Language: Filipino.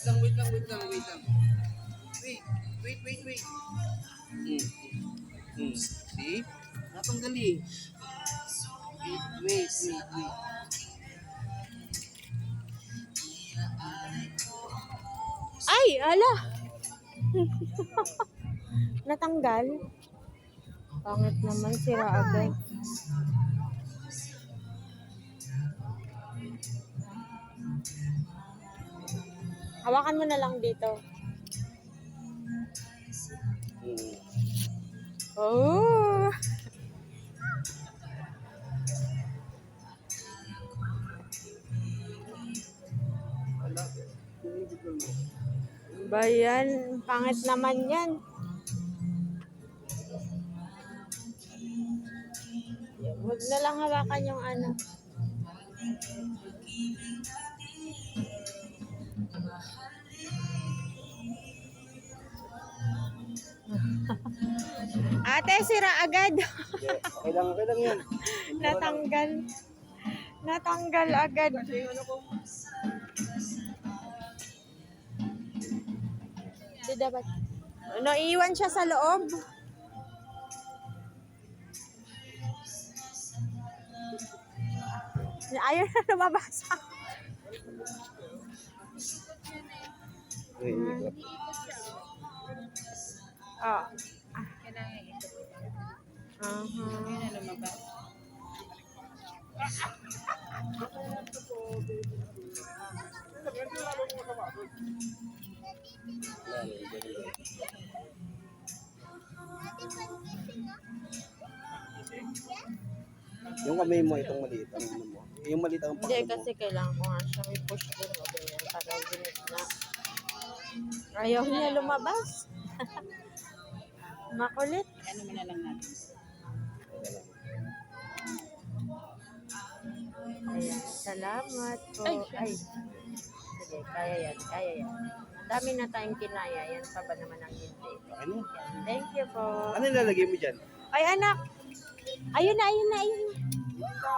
wait lang, wait lang, wait lang. Wait. See? Natanggal eh. Wait. Ay, ala! Natanggal. Pangit naman, sira agad. Hawakan mo na lang dito. Oh! Ba yan? Pangit naman yan. Huwag na lang hawakan yung ano. Ate, sira agad. Okay lang yan. Natanggal agad. Di dapat. Naiiwan siya sa loob. Ayaw na lumabas. Oh. Kailangan ito. Uh-huh. Yan na lumabas. Yung kamay mo, itong maliit. Ang ano mo. Yung maliit ang Hindi, pakalo mo. kasi kailangan ko nga siya may push din mo ganyan para ginit na. Ayaw niya lumabas. Makulit. Ano mo na lang natin. Ayan, salamat po. Ay. Sige, kaya yan. Ang dami na tayong kinaya. Yan pa ba naman ang hindi? Okay na. Yan. Thank you po. Ano ilalagay mo dyan? Ay, anak. Ayun na.